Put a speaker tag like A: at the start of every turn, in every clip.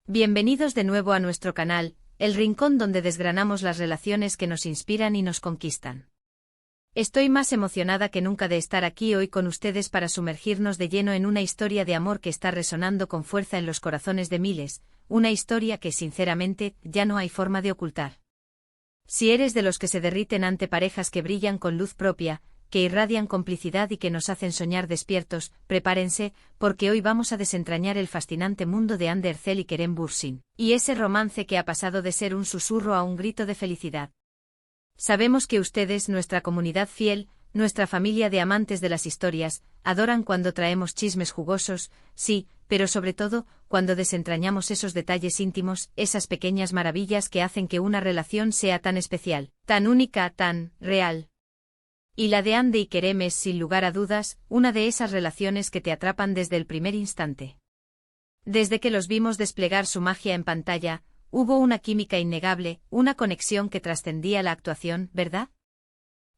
A: Bienvenidos de nuevo a nuestro canal, el rincón donde desgranamos las relaciones que nos inspiran y nos conquistan. Estoy más emocionada que nunca de estar aquí hoy con ustedes para sumergirnos de lleno en una historia de amor que está resonando con fuerza en los corazones de miles, una historia que, sinceramente, ya no hay forma de ocultar. Si eres de los que se derriten ante parejas que brillan con luz propia, que irradian complicidad y que nos hacen soñar despiertos, prepárense, porque hoy vamos a desentrañar el fascinante mundo de Hande Erçel y Kerem Bürsin, y ese romance que ha pasado de ser un susurro a un grito de felicidad. Sabemos que ustedes, nuestra comunidad fiel, nuestra familia de amantes de las historias, adoran cuando traemos chismes jugosos, sí, pero sobre todo, cuando desentrañamos esos detalles íntimos, esas pequeñas maravillas que hacen que una relación sea tan especial, tan única, tan real. Y la de Hande y Kerem es, sin lugar a dudas, una de esas relaciones que te atrapan desde el primer instante. Desde que los vimos desplegar su magia en pantalla, hubo una química innegable, una conexión que trascendía la actuación, ¿verdad?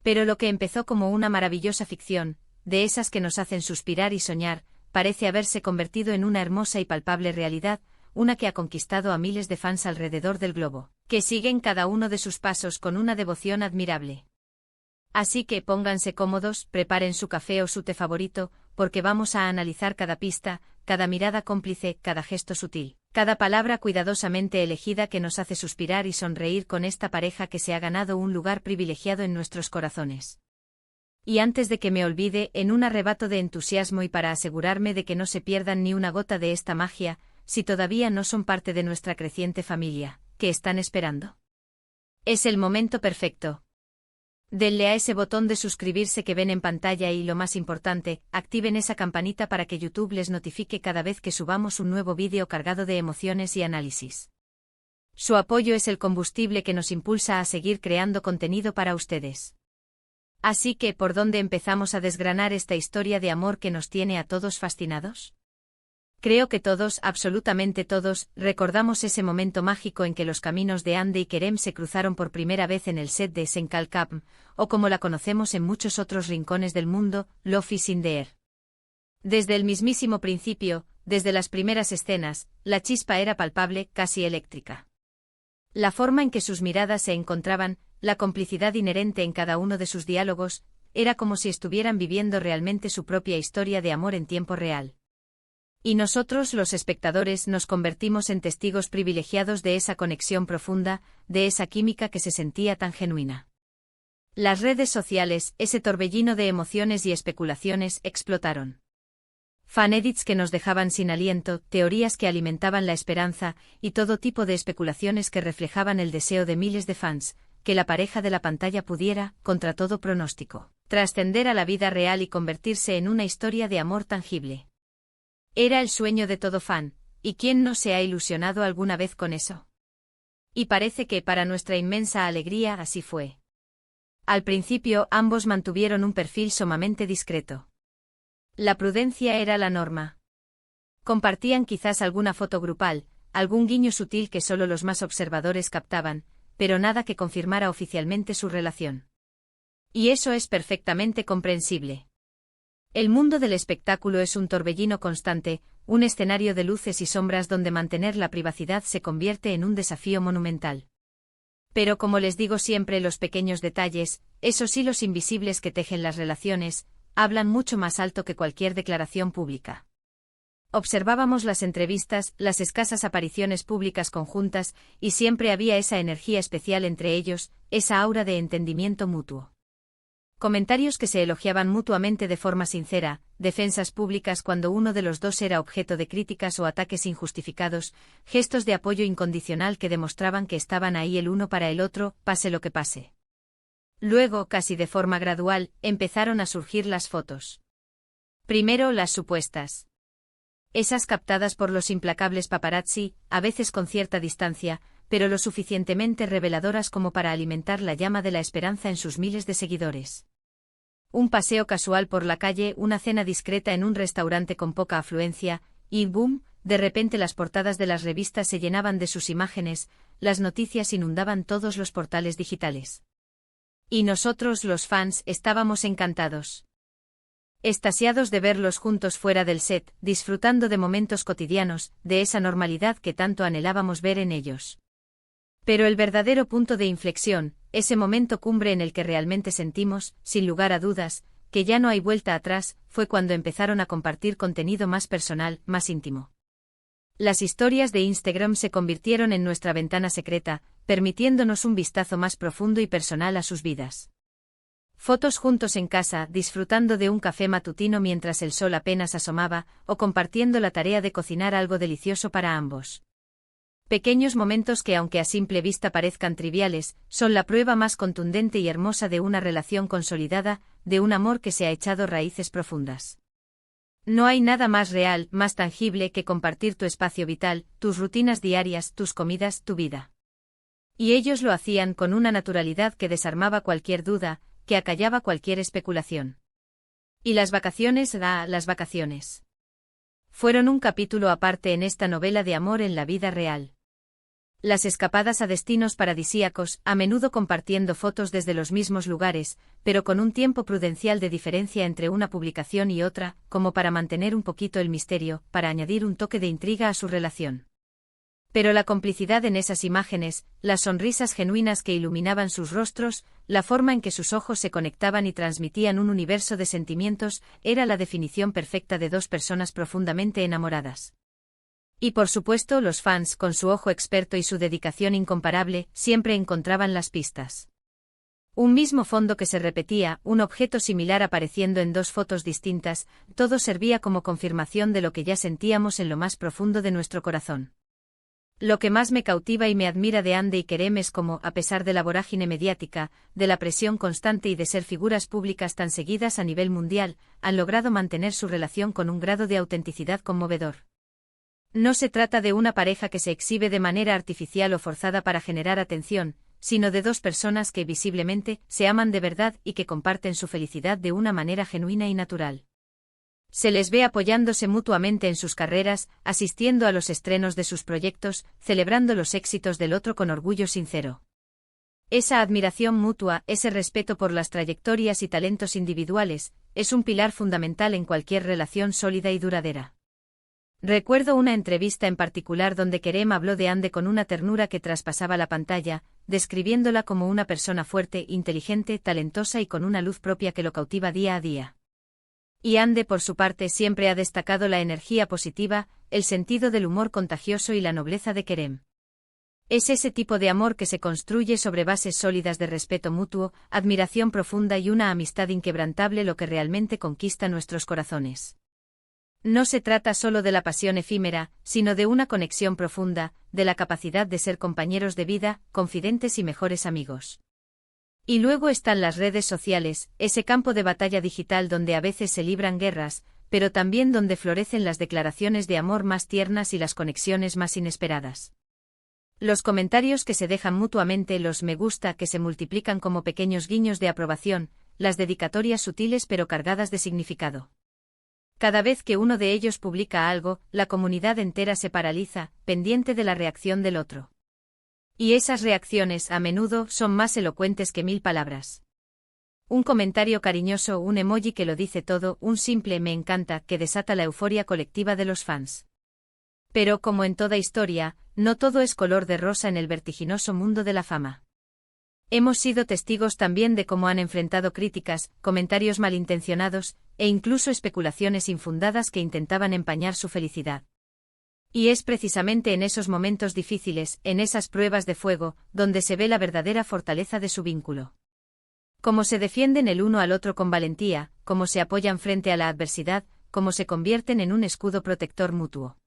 A: Pero lo que empezó como una maravillosa ficción, de esas que nos hacen suspirar y soñar, parece haberse convertido en una hermosa y palpable realidad, una que ha conquistado a miles de fans alrededor del globo, que siguen cada uno de sus pasos con una devoción admirable. Así que pónganse cómodos, preparen su café o su té favorito, porque vamos a analizar cada pista, cada mirada cómplice, cada gesto sutil, cada palabra cuidadosamente elegida que nos hace suspirar y sonreír con esta pareja que se ha ganado un lugar privilegiado en nuestros corazones. Y antes de que me olvide, en un arrebato de entusiasmo y para asegurarme de que no se pierdan ni una gota de esta magia, si todavía no son parte de nuestra creciente familia, ¿qué están esperando? Es el momento perfecto. Denle a ese botón de suscribirse que ven en pantalla y, lo más importante, activen esa campanita para que YouTube les notifique cada vez que subamos un nuevo vídeo cargado de emociones y análisis. Su apoyo es el combustible que nos impulsa a seguir creando contenido para ustedes. Así que, ¿por dónde empezamos a desgranar esta historia de amor que nos tiene a todos fascinados? Creo que todos, absolutamente todos, recordamos ese momento mágico en que los caminos de Hande y Kerem se cruzaron por primera vez en el set de Senkalkapm, o como la conocemos en muchos otros rincones del mundo, Love is in the air. Desde el mismísimo principio, desde las primeras escenas, la chispa era palpable, casi eléctrica. La forma en que sus miradas se encontraban, la complicidad inherente en cada uno de sus diálogos, era como si estuvieran viviendo realmente su propia historia de amor en tiempo real. Y nosotros, los espectadores, nos convertimos en testigos privilegiados de esa conexión profunda, de esa química que se sentía tan genuina. Las redes sociales, ese torbellino de emociones y especulaciones, explotaron. Fanedits que nos dejaban sin aliento, teorías que alimentaban la esperanza, y todo tipo de especulaciones que reflejaban el deseo de miles de fans, que la pareja de la pantalla pudiera, contra todo pronóstico, trascender a la vida real y convertirse en una historia de amor tangible. Era el sueño de todo fan, ¿y quién no se ha ilusionado alguna vez con eso? Y parece que, para nuestra inmensa alegría, así fue. Al principio, ambos mantuvieron un perfil sumamente discreto. La prudencia era la norma. Compartían quizás alguna foto grupal, algún guiño sutil que solo los más observadores captaban, pero nada que confirmara oficialmente su relación. Y eso es perfectamente comprensible. El mundo del espectáculo es un torbellino constante, un escenario de luces y sombras donde mantener la privacidad se convierte en un desafío monumental. Pero como les digo siempre, los pequeños detalles, esos hilos invisibles que tejen las relaciones, hablan mucho más alto que cualquier declaración pública. Observábamos las entrevistas, las escasas apariciones públicas conjuntas, y siempre había esa energía especial entre ellos, esa aura de entendimiento mutuo. Comentarios que se elogiaban mutuamente de forma sincera, defensas públicas cuando uno de los dos era objeto de críticas o ataques injustificados, gestos de apoyo incondicional que demostraban que estaban ahí el uno para el otro, pase lo que pase. Luego, casi de forma gradual, empezaron a surgir las fotos. Primero las supuestas. Esas captadas por los implacables paparazzi, a veces con cierta distancia, pero lo suficientemente reveladoras como para alimentar la llama de la esperanza en sus miles de seguidores. Un paseo casual por la calle, una cena discreta en un restaurante con poca afluencia, y ¡boom!, de repente las portadas de las revistas se llenaban de sus imágenes, las noticias inundaban todos los portales digitales. Y nosotros, los fans, estábamos encantados. Extasiados de verlos juntos fuera del set, disfrutando de momentos cotidianos, de esa normalidad que tanto anhelábamos ver en ellos. Pero el verdadero punto de inflexión, ese momento cumbre en el que realmente sentimos, sin lugar a dudas, que ya no hay vuelta atrás, fue cuando empezaron a compartir contenido más personal, más íntimo. Las historias de Instagram se convirtieron en nuestra ventana secreta, permitiéndonos un vistazo más profundo y personal a sus vidas. Fotos juntos en casa, disfrutando de un café matutino mientras el sol apenas asomaba, o compartiendo la tarea de cocinar algo delicioso para ambos. Pequeños momentos que, aunque a simple vista parezcan triviales, son la prueba más contundente y hermosa de una relación consolidada, de un amor que se ha echado raíces profundas. No hay nada más real, más tangible que compartir tu espacio vital, tus rutinas diarias, tus comidas, tu vida. Y ellos lo hacían con una naturalidad que desarmaba cualquier duda, que acallaba cualquier especulación. Y las vacaciones, las vacaciones. Fueron un capítulo aparte en esta novela de amor en la vida real. Las escapadas a destinos paradisíacos, a menudo compartiendo fotos desde los mismos lugares, pero con un tiempo prudencial de diferencia entre una publicación y otra, como para mantener un poquito el misterio, para añadir un toque de intriga a su relación. Pero la complicidad en esas imágenes, las sonrisas genuinas que iluminaban sus rostros, la forma en que sus ojos se conectaban y transmitían un universo de sentimientos, era la definición perfecta de dos personas profundamente enamoradas. Y por supuesto los fans, con su ojo experto y su dedicación incomparable, siempre encontraban las pistas. Un mismo fondo que se repetía, un objeto similar apareciendo en dos fotos distintas, todo servía como confirmación de lo que ya sentíamos en lo más profundo de nuestro corazón. Lo que más me cautiva y me admira de Hande y Kerem es cómo, a pesar de la vorágine mediática, de la presión constante y de ser figuras públicas tan seguidas a nivel mundial, han logrado mantener su relación con un grado de autenticidad conmovedor. No se trata de una pareja que se exhibe de manera artificial o forzada para generar atención, sino de dos personas que visiblemente se aman de verdad y que comparten su felicidad de una manera genuina y natural. Se les ve apoyándose mutuamente en sus carreras, asistiendo a los estrenos de sus proyectos, celebrando los éxitos del otro con orgullo sincero. Esa admiración mutua, ese respeto por las trayectorias y talentos individuales, es un pilar fundamental en cualquier relación sólida y duradera. Recuerdo una entrevista en particular donde Kerem habló de Hande con una ternura que traspasaba la pantalla, describiéndola como una persona fuerte, inteligente, talentosa y con una luz propia que lo cautiva día a día. Y Hande por su parte siempre ha destacado la energía positiva, el sentido del humor contagioso y la nobleza de Kerem. Es ese tipo de amor que se construye sobre bases sólidas de respeto mutuo, admiración profunda y una amistad inquebrantable lo que realmente conquista nuestros corazones. No se trata solo de la pasión efímera, sino de una conexión profunda, de la capacidad de ser compañeros de vida, confidentes y mejores amigos. Y luego están las redes sociales, ese campo de batalla digital donde a veces se libran guerras, pero también donde florecen las declaraciones de amor más tiernas y las conexiones más inesperadas. Los comentarios que se dejan mutuamente, los me gusta que se multiplican como pequeños guiños de aprobación, las dedicatorias sutiles pero cargadas de significado. Cada vez que uno de ellos publica algo, la comunidad entera se paraliza, pendiente de la reacción del otro. Y esas reacciones, a menudo, son más elocuentes que 1000 palabras. Un comentario cariñoso, un emoji que lo dice todo, un simple me encanta que desata la euforia colectiva de los fans. Pero como en toda historia, no todo es color de rosa en el vertiginoso mundo de la fama. Hemos sido testigos también de cómo han enfrentado críticas, comentarios malintencionados, e incluso especulaciones infundadas que intentaban empañar su felicidad. Y es precisamente en esos momentos difíciles, en esas pruebas de fuego, donde se ve la verdadera fortaleza de su vínculo. Cómo se defienden el uno al otro con valentía, cómo se apoyan frente a la adversidad, cómo se convierten en un escudo protector mutuo.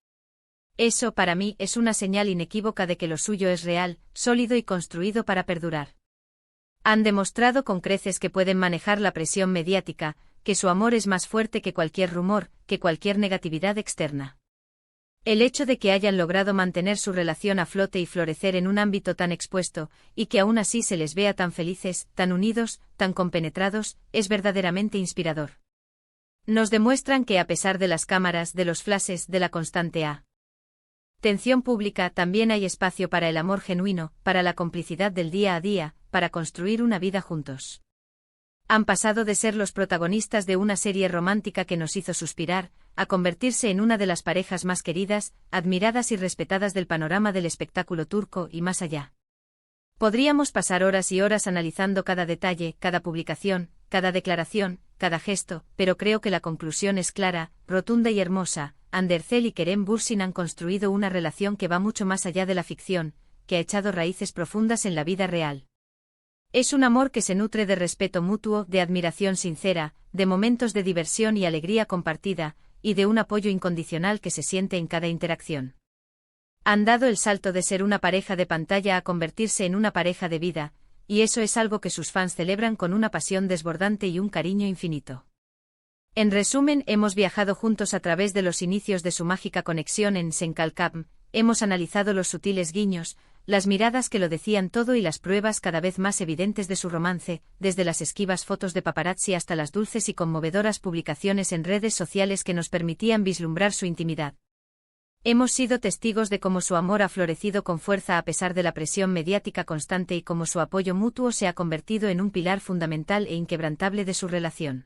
A: Eso, para mí, es una señal inequívoca de que lo suyo es real, sólido y construido para perdurar. Han demostrado con creces que pueden manejar la presión mediática, que su amor es más fuerte que cualquier rumor, que cualquier negatividad externa. El hecho de que hayan logrado mantener su relación a flote y florecer en un ámbito tan expuesto, y que aún así se les vea tan felices, tan unidos, tan compenetrados, es verdaderamente inspirador. Nos demuestran que a pesar de las cámaras, de los flashes, de la constante atención pública, también hay espacio para el amor genuino, para la complicidad del día a día, para construir una vida juntos. Han pasado de ser los protagonistas de una serie romántica que nos hizo suspirar, a convertirse en una de las parejas más queridas, admiradas y respetadas del panorama del espectáculo turco y más allá. Podríamos pasar horas y horas analizando cada detalle, cada publicación, cada declaración, cada gesto, pero creo que la conclusión es clara, rotunda y hermosa. Hande Erçel y Kerem Bürsin han construido una relación que va mucho más allá de la ficción, que ha echado raíces profundas en la vida real. Es un amor que se nutre de respeto mutuo, de admiración sincera, de momentos de diversión y alegría compartida, y de un apoyo incondicional que se siente en cada interacción. Han dado el salto de ser una pareja de pantalla a convertirse en una pareja de vida, y eso es algo que sus fans celebran con una pasión desbordante y un cariño infinito. En resumen, hemos viajado juntos a través de los inicios de su mágica conexión en Senkalkam, hemos analizado los sutiles guiños, las miradas que lo decían todo y las pruebas cada vez más evidentes de su romance, desde las esquivas fotos de paparazzi hasta las dulces y conmovedoras publicaciones en redes sociales que nos permitían vislumbrar su intimidad. Hemos sido testigos de cómo su amor ha florecido con fuerza a pesar de la presión mediática constante y cómo su apoyo mutuo se ha convertido en un pilar fundamental e inquebrantable de su relación.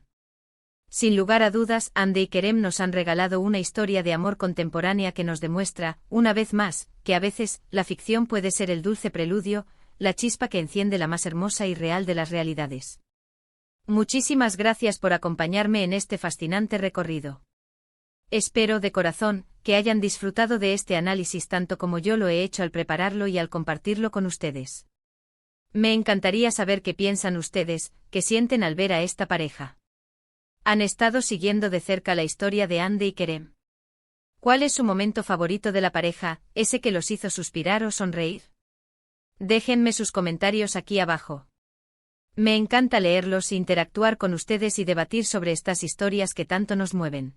A: Sin lugar a dudas, Hande y Kerem nos han regalado una historia de amor contemporánea que nos demuestra, una vez más, que a veces, la ficción puede ser el dulce preludio, la chispa que enciende la más hermosa y real de las realidades. Muchísimas gracias por acompañarme en este fascinante recorrido. Espero, de corazón, que hayan disfrutado de este análisis tanto como yo lo he hecho al prepararlo y al compartirlo con ustedes. Me encantaría saber qué piensan ustedes, qué sienten al ver a esta pareja. ¿Han estado siguiendo de cerca la historia de Hande y Kerem? ¿Cuál es su momento favorito de la pareja, ese que los hizo suspirar o sonreír? Déjenme sus comentarios aquí abajo. Me encanta leerlos, interactuar con ustedes y debatir sobre estas historias que tanto nos mueven.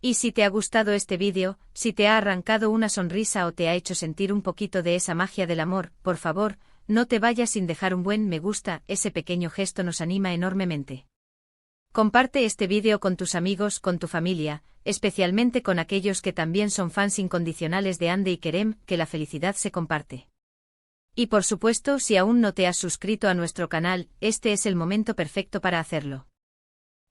A: Y si te ha gustado este vídeo, si te ha arrancado una sonrisa o te ha hecho sentir un poquito de esa magia del amor, por favor, no te vayas sin dejar un buen me gusta, ese pequeño gesto nos anima enormemente. Comparte este vídeo con tus amigos, con tu familia, especialmente con aquellos que también son fans incondicionales de Hande y Kerem, que la felicidad se comparte. Y por supuesto, si aún no te has suscrito a nuestro canal, este es el momento perfecto para hacerlo.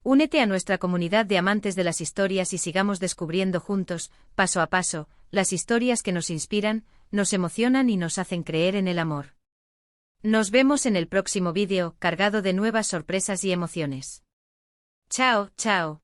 A: Únete a nuestra comunidad de amantes de las historias y sigamos descubriendo juntos, paso a paso, las historias que nos inspiran, nos emocionan y nos hacen creer en el amor. Nos vemos en el próximo vídeo, cargado de nuevas sorpresas y emociones. Chao, chao.